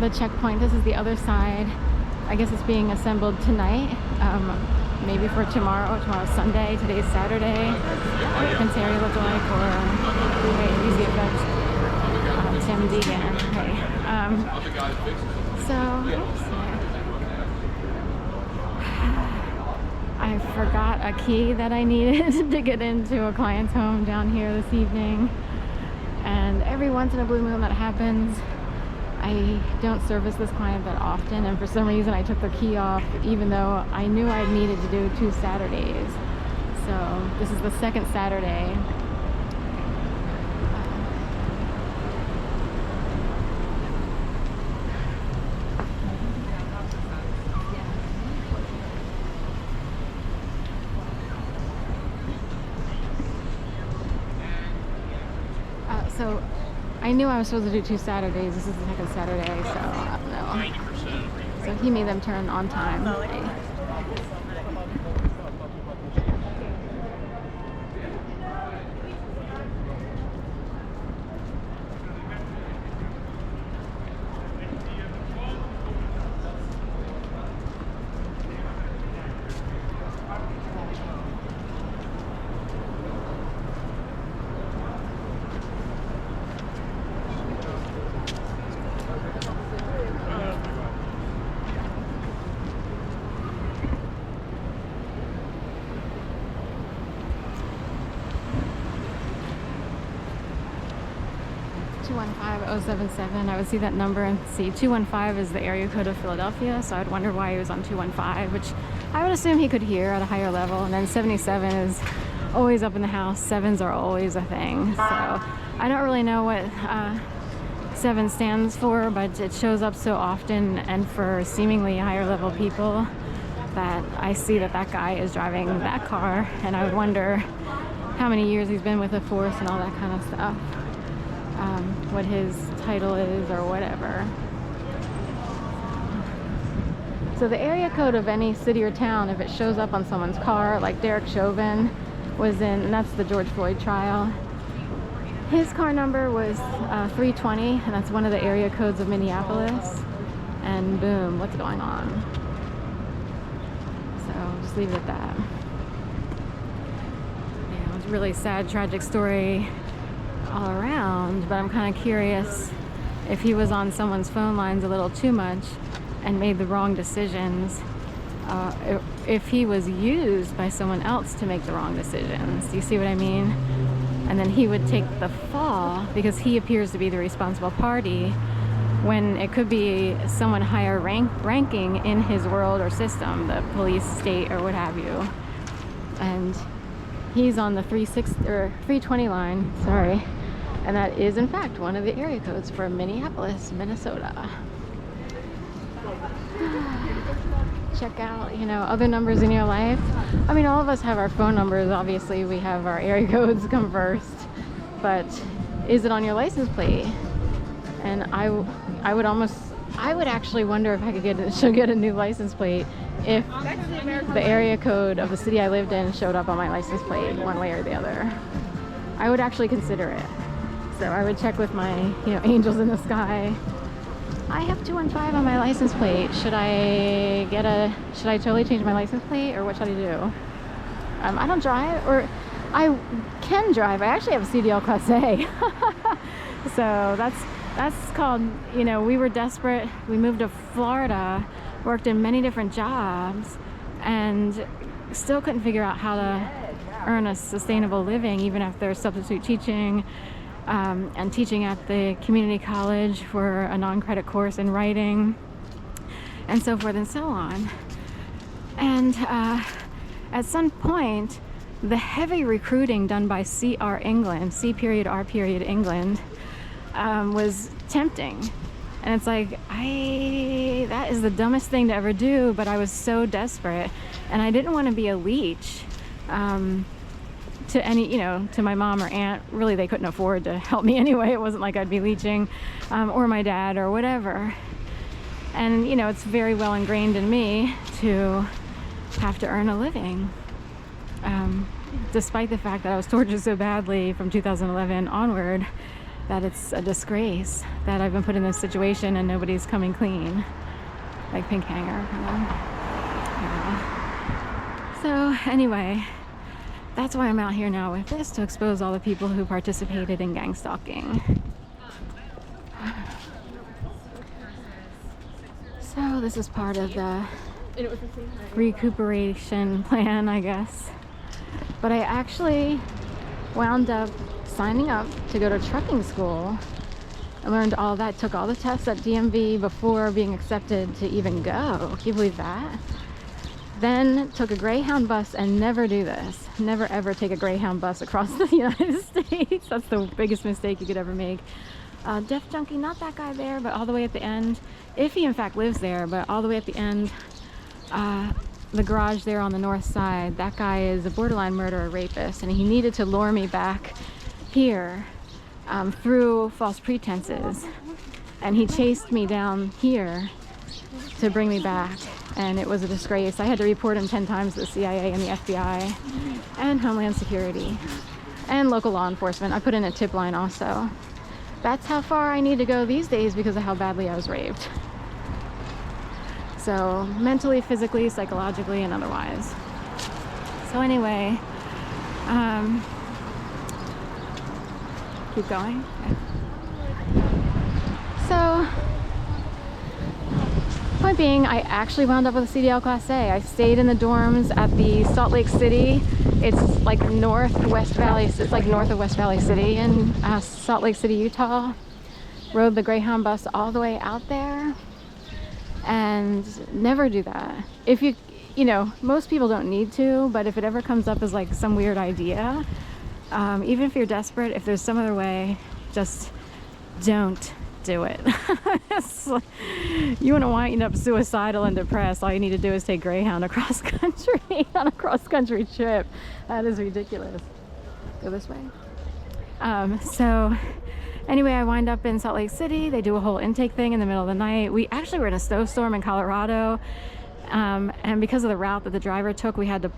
The checkpoint. This is the other side. I guess it's being assembled tonight. Maybe for tomorrow. Tomorrow's Sunday. Today's Saturday. Canceria look like, or hey, easy effects. Tim Deegan. Hey. So I forgot a key that I needed to get into a client's home down here this evening. And every once in a blue moon that happens. I don't service this client that often, and for some reason I took the key off even though I knew I needed to do 2 Saturdays. So this is the second Saturday. So I knew I was supposed to do 2 Saturdays. This is the second Saturday, so I don't know. So he made them turn on time. 215-077. I would see that number and see 215 is the area code of Philadelphia, so I'd wonder why he was on 215, which I would assume he could hear at a higher level. And then 77 is always up in the house. Sevens are always a thing, so I don't really know what 7 stands for, but it shows up so often and for seemingly higher level people that I see that that guy is driving that car, and I would wonder how many years he's been with the force and all that kind of stuff. What his title is or whatever. So the area code of any city or town, if it shows up on someone's car, like Derek Chauvin was in, and that's the George Floyd trial. His car number was 320, and that's one of the area codes of Minneapolis. And boom, what's going on? So just leave it at that. Yeah, it was a really sad, tragic story all around, but I'm kind of curious if he was on someone's phone lines a little too much and made the wrong decisions, if he was used by someone else to make the wrong decisions. Do you see what I mean? And then he would take the fall because he appears to be the responsible party when it could be someone higher ranking in his world or system, the police, state, or what have you. And he's on the 320 line, sorry. And that is, in fact, one of the area codes for Minneapolis, Minnesota. Check out, you know, other numbers in your life. I mean, all of us have our phone numbers. Obviously, we have our area codes come first. But is it on your license plate? And I would actually wonder if I could get a new license plate if the area code of the city I lived in showed up on my license plate one way or the other. I would actually consider it. So I would check with my, you know, angels in the sky. I have 215 on my license plate. Should I totally change my license plate, or what should I do? I don't drive, or I can drive. I actually have a CDL Class A. So that's called, you know, we were desperate. We moved to Florida, worked in many different jobs, and still couldn't figure out how to earn a sustainable living, even after substitute teaching and teaching at the community college for a non-credit course in writing, and so forth and so on. And at some point, the heavy recruiting done by CR England, C.R. England, was tempting. And it's like, that is the dumbest thing to ever do, but I was so desperate, and I didn't want to be a leech to any, you know, to my mom or aunt. Really, they couldn't afford to help me anyway. It wasn't like I'd be leeching, or my dad or whatever. And, you know, it's very well ingrained in me to have to earn a living. Despite the fact that I was tortured so badly from 2011 onward, that it's a disgrace that I've been put in this situation and nobody's coming clean. Like pink hanger, kind of. Yeah. So anyway, that's why I'm out here now with this, to expose all the people who participated in gang stalking. So this is part of the recuperation plan, I guess. But I actually wound up signing up to go to trucking school. I learned all that, took all the tests at DMV before being accepted to even go. Can you believe that? Then took a Greyhound bus, and never do this. Never ever take a Greyhound bus across the United States. That's the biggest mistake you could ever make. Deaf Junkie, not that guy there, but all the way at the end, if he in fact lives there, but all the way at the end, the garage there on the north side, that guy is a borderline murderer, rapist, and he needed to lure me back here through false pretenses, and he chased me down here to bring me back, and it was a disgrace. I had to report him 10 times to the CIA and the FBI and Homeland Security and local law enforcement. I put in a tip line also. That's how far I need to go these days because of how badly I was raped. So mentally, physically, psychologically, and otherwise. So anyway, keep going. Okay. So, point being, I actually wound up with a CDL Class A. I stayed in the dorms at the Salt Lake City. It's like West Valley. It's like north of West Valley City in Salt Lake City, Utah. Rode the Greyhound bus all the way out there. And never do that. If you know, most people don't need to, but if it ever comes up as like some weird idea, even if you're desperate, if there's some other way, just don't do it. You wouldn't wind up suicidal and depressed. All you need to do is take Greyhound across country on a cross-country trip. That is ridiculous. Go this way. So anyway, I wind up in Salt Lake City. They do a whole intake thing in the middle of the night. We actually were in a snowstorm in Colorado, and because of the route that the driver took, we had to